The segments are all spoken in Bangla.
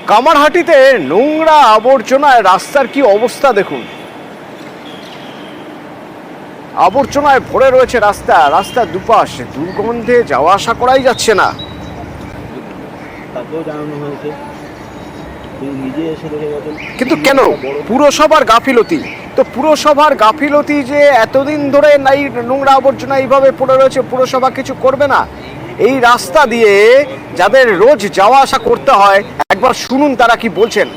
কামারহাটিতে নোংরা আবর্জনায় রাস্তার কি অবস্থা দেখুন। আবর্জনায় ভরে রয়েছে রাস্তার দুপাশ, দুর্গন্ধে যাওয়া আসা করাই যাচ্ছে না। তাকেও জানানো হয়েছে, নিজে এসে দেখে গেছেন। কিন্তু কেন পুরসভার গাফিলতি? তো পুরসভার গাফিলতি যে এতদিন ধরে নাই নোংরা আবর্জনা এইভাবে পড়ে রয়েছে, পুরসভা কিছু করবে না? এই রাস্তা দিয়ে যাদের রোজ যাওয়া আসা করতে হয়, একবার শুনুন তারা কি বলছেন।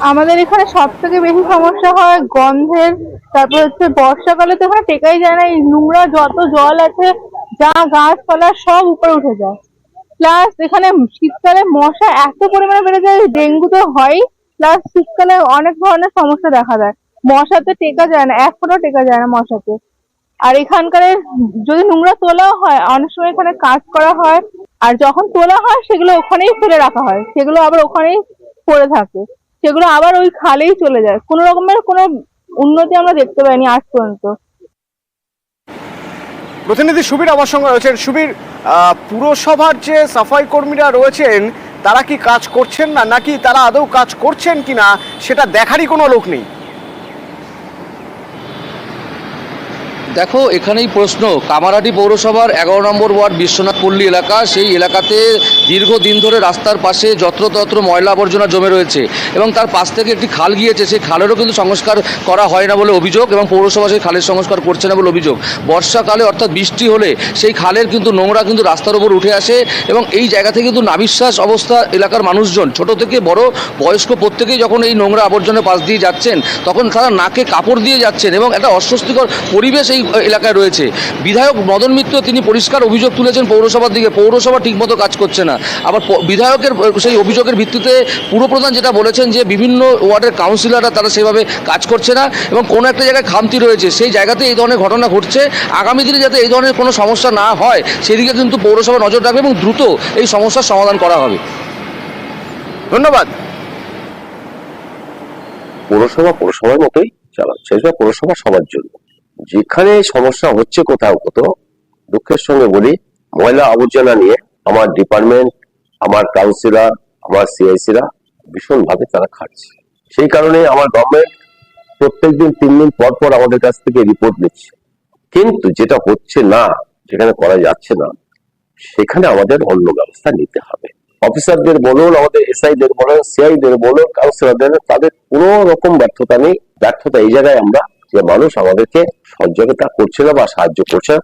আমাদের এখানে সব থেকে বেশি সমস্যা হয় গন্ধের। তারপর হচ্ছে বর্ষাকালে তো এখানে টেকাই যায় না, এই নোংরা যত জল আছে, যা গাছপালা সব উপরে উঠে যায়। প্লাস এখানে শীতকালে মশা এত পরিমাণে বেড়ে যায়, ডেঙ্গু তো হয়। প্লাস শীতকালে অনেক ধরনের সমস্যা দেখা দেয়, মশাতে টেকা যায় না, এক ফোঁটাও টেকা যায় না মশাতে। আর এখানকার যদি নোংরা তোলা হয়, অনেক সময় এখানে কাজ করা হয়, আর যখন তোলা হয় সেগুলো ওখানেই ফেলে রাখা হয়, সেগুলো আবার ওখানেই পড়ে থাকে, সেগুলো আবার ওই খালেই চলে যায়। কোনো রকমের কোনো উন্নতি আমরা দেখতে পাইনি আজ পর্যন্ত। প্রতিনিধি সুবীর আমার সঙ্গে রয়েছেন। সুবীর, পুরসভার যে সাফাই কর্মীরা রয়েছেন তারা কি কাজ করছেন না, নাকি তারা আদৌ কাজ করছেন কিনা সেটা দেখারই কোনো লোক নেই? দেখো, এখানেই প্রশ্ন। কামারহাটি পৌরসভার 11 নম্বর ওয়ার্ড বিশ্বনাথ পল্লী এলাকা, সেই এলাকাতে দীর্ঘদিন ধরে রাস্তার পাশে যত্রতত্র ময়লা আবর্জনা জমে রয়েছে এবং তার পাশ থেকে একটি খাল গিয়েছে, সেই খালেরও কিন্তু সংস্কার করা হয় না বলে অভিযোগ, এবং পৌরসভা সেই খালের সংস্কার করছে না বলে অভিযোগ। বর্ষাকালে অর্থাৎ বৃষ্টি হলে সেই খালের কিন্তু নোংরা কিন্তু রাস্তার উপর উঠে আসে এবং এই জায়গা থেকে কিন্তু নাবিশ্বাস অবস্থা এলাকার মানুষজন, ছোট থেকে বড় বয়স্ক প্রত্যেকেই যখন এই নোংরা আবর্জনার পাশ দিয়ে যাচ্ছেন তখন তারা নাকে কাপড় দিয়ে যাচ্ছেন এবং একটা অস্বস্তিকর পরিবেশ এই এলাকায় রয়েছে। বিধায়ক মদন মিত্র তিনি পরিষ্কার অভিযোগ তুলেছেন পৌরসভার দিকে, পৌরসভা ঠিকমতো কাজ করছে না। আবার বিধায়কের সেই অভিযোগের ভিত্তিতে পুরপ্রধান যেটা বলেছেন যে বিভিন্ন ওয়ার্ডের কাউন্সিলররা তারা সেভাবে কাজ করছে না এবং কোনো একটা জায়গায় খামতি রয়েছে, সেই জায়গাতে এই ধরনের ঘটনা ঘটছে। আগামী দিনে যাতে এই ধরনের কোনো সমস্যা না হয় সেদিকে কিন্তু পৌরসভা নজর রাখবে এবং দ্রুত এই সমস্যার সমাধান করা হবে। ধন্যবাদ। পৌরসভার মতোই চালাচ্ছে, পৌরসভা সবার জন্য। যেখানে সমস্যা হচ্ছে কোথাও কোথাও, দুঃখের সঙ্গে বলি, ময়লা আবর্জনা নিয়ে আমার ডিপার্টমেন্ট, আমার কাউন্সিলর, আমার সিআইসিরা ভীষণ ভাবে তারা খাচ্ছে। সেই কারণে আমার গভর্নমেন্ট প্রত্যেকদিন 3 দিন পর পর আমাদের কাছ থেকে রিপোর্ট নিচ্ছে, কিন্তু যেটা হচ্ছে না, যেখানে করা যাচ্ছে না, সেখানে আমাদের অন্য ব্যবস্থা নিতে হবে। অফিসারদের বলুন, আমাদের এসআইদের বলুন, সিআইদের বলুন, কাউন্সিলরদের, তাদের কোনো রকম ব্যর্থতা নেই। ব্যর্থতা এই জায়গায় আমরা, যে মানুষ আমাদেরকে সহযোগিতা করছে না বা সাহায্য করছে না,